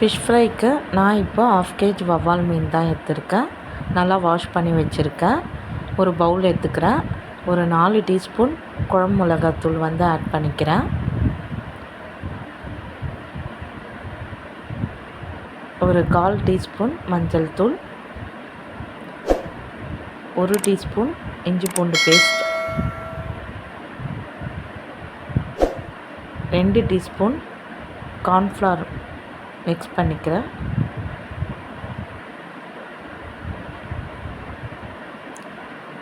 Fish ஃப்ரைக்கு நான் இப்போ 1/2 kg வவ்வால் மீன் தான் எடுத்திருக்கேன். நல்லா வாஷ் பண்ணி வச்சுருக்கேன். ஒரு பவுல் எடுத்துக்கிறேன். ஒரு 4 டீஸ்பூன் குழம்பு மிளகாத்தூள் வந்து ஆட் பண்ணிக்கிறேன். ஒரு 1/4 டீஸ்பூன் மஞ்சள் தூள், 1 டீஸ்பூன் இஞ்சி பூண்டு பேஸ்ட், 2 டீஸ்பூன் கார்ன்ஃப்ளவர் மிக்ஸ் பண்ணிக்கிறேன்.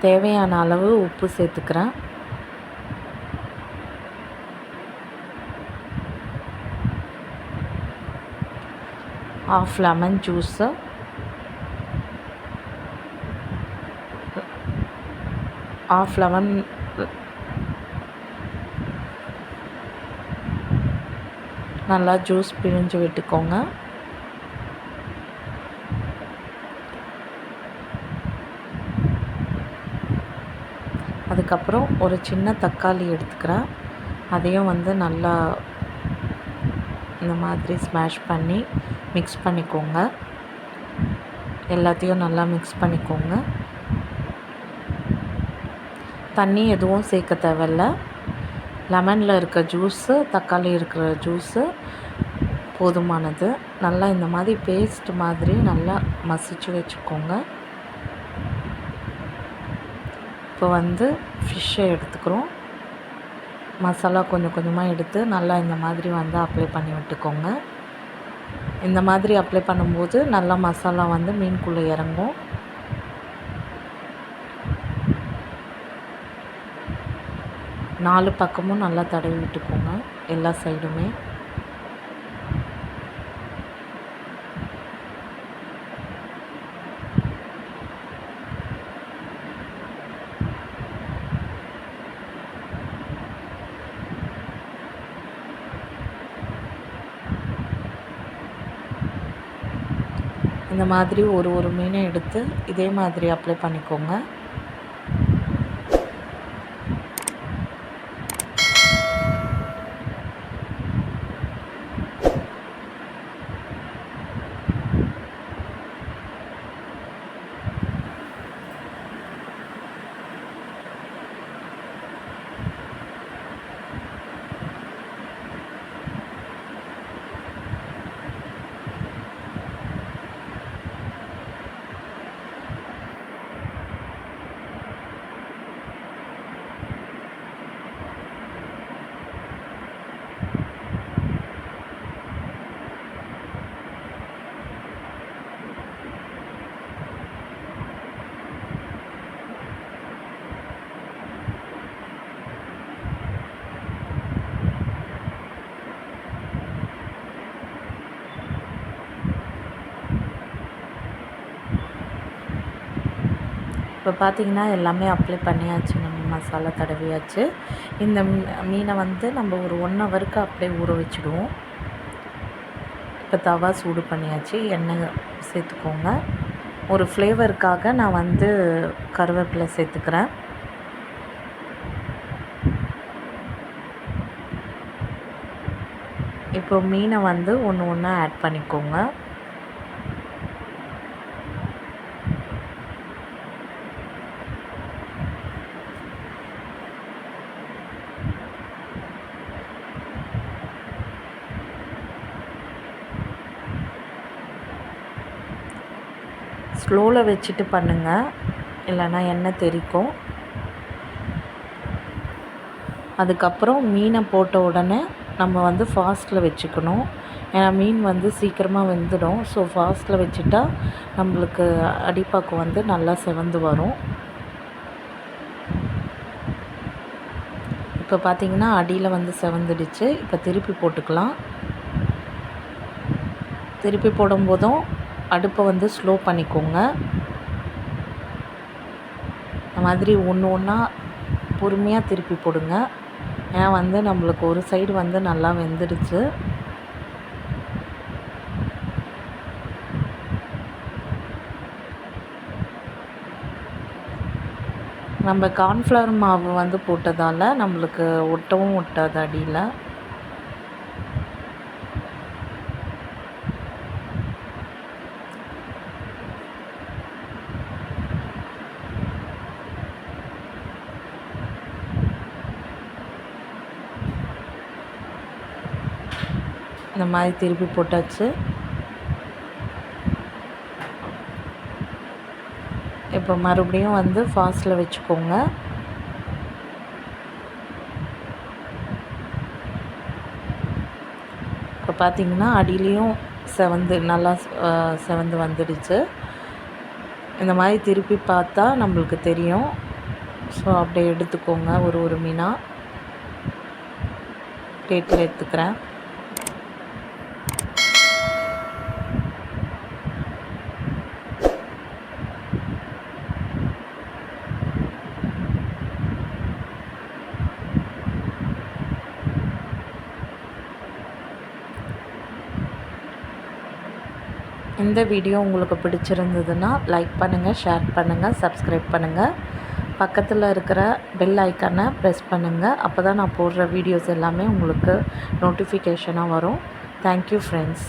தேவையான அளவு உப்பு சேர்த்துக்கிறேன். ½ லெமன் ஜூஸு, ½ லெமன் நல்லா ஜூஸ் பிழிஞ்சு விட்டுக்கோங்க. அதுக்கப்புறம் ஒரு சின்ன தக்காளி எடுத்துக்கிறேன். அதையும் வந்து நல்லா இந்த மாதிரி ஸ்மாஷ் பண்ணி மிக்ஸ் பண்ணிக்கோங்க. எல்லாத்தையும் நல்லா மிக்ஸ் பண்ணிக்கோங்க. தண்ணி எதுவும் சேர்க்க தேவையில்ல. லெமனில் இருக்க ஜூஸு, தக்காளி இருக்கிற ஜூஸு போதுமானது. நல்லா இந்த மாதிரி பேஸ்ட் மாதிரி நல்லா மசிச்சு வச்சுக்கோங்க. இப்போ வந்து ஃபிஷ்ஷை எடுத்துக்கிறோம். மசாலா கொஞ்சம் கொஞ்சமாக எடுத்து நல்லா இந்த மாதிரி வந்து அப்ளை பண்ணி விட்டுக்கோங்க. இந்த மாதிரி அப்ளை பண்ணும்போது நல்லா மசாலா வந்து மீனுக்குள்ளே இறங்கும். நாலு பக்கமும் நல்லா தடவி விட்டுக்கோங்க, எல்லா சைடுமே. இந்த மாதிரி ஒரு மீனை எடுத்து இதே மாதிரி அப்ளை பண்ணிக்கோங்க. இப்போ பார்த்திங்கன்னா எல்லாமே அப்ளை பண்ணியாச்சு, நம்ம மசாலா தடவியாச்சு. இந்த மீனை வந்து நம்ம ஒரு 1 ஹவருக்கு அப்படியே ஊற வச்சுடுவோம். இப்போ தவா சூடு பண்ணியாச்சு. எண்ணெய் சேர்த்துக்கோங்க. ஒரு ஃப்ளேவருக்காக நான் வந்து கருவேப்பிலை சேர்த்துக்கிறேன். இப்போ மீனை வந்து ஒன்று ஒன்றா ஆட் பண்ணிக்கோங்க. ஸ்லோவில் வச்சுட்டு பண்ணுங்கள், இல்லைன்னா எண்ணெய் தெறிக்கும். அதுக்கப்புறம் மீனை போட்ட உடனே நம்ம வந்து ஃபாஸ்ட்டில் வச்சுக்கணும். ஏன்னா மீன் வந்து சீக்கிரமாக வெந்துடும். ஸோ ஃபாஸ்ட்டில் வச்சுட்டா நம்மளுக்கு அடிப்பாக்கம் வந்து நல்லா செவந்து வரும். இப்போ பார்த்திங்கன்னா அடியில் வந்து செவந்துடுச்சு. இப்போ திருப்பி போட்டுக்கலாம். திருப்பி போடும்போதும் அடுப்பை வந்து ஸ்லோ பண்ணிக்கோங்க. இந்த மாதிரி ஒன்று ஒன்றா பொறுமையாக திருப்பி போடுங்க. ஏன்னா வந்து நம்மளுக்கு ஒரு சைடு வந்து நல்லா வெந்துடுச்சு. நம்ம கார்ன்ஃப்ளவர் மாவு வந்து போட்டதால் நம்மளுக்கு ஒட்டவும் ஒட்டாது அடியில். இந்த மாதிரி திருப்பி போட்டாச்சு. இப்போ மறுபடியும் வந்து ஃபாஸ்ட்டில் வச்சுக்கோங்க. இப்போ பார்த்திங்கன்னா அடியிலையும் நல்லா செவந்து வந்துடுச்சு. இந்த மாதிரி திருப்பி பார்த்தா நம்மளுக்கு தெரியும். ஸோ அப்படியே எடுத்துக்கோங்க. ஒரு மீனாக பிளேட்டில் எடுத்துக்கிறேன். இந்த வீடியோ உங்களுக்கு பிடிச்சிருந்ததுன்னா லைக் பண்ணுங்கள், ஷேர் பண்ணுங்கள், சப்ஸ்கிரைப் பண்ணுங்கள். பக்கத்தில் இருக்கிற பெல் ஐக்கானை ப்ரெஸ் பண்ணுங்கள். அப்போ தான் நான் போடுற வீடியோஸ் எல்லாமே உங்களுக்கு நோட்டிஃபிகேஷனாக வரும். Thank you friends.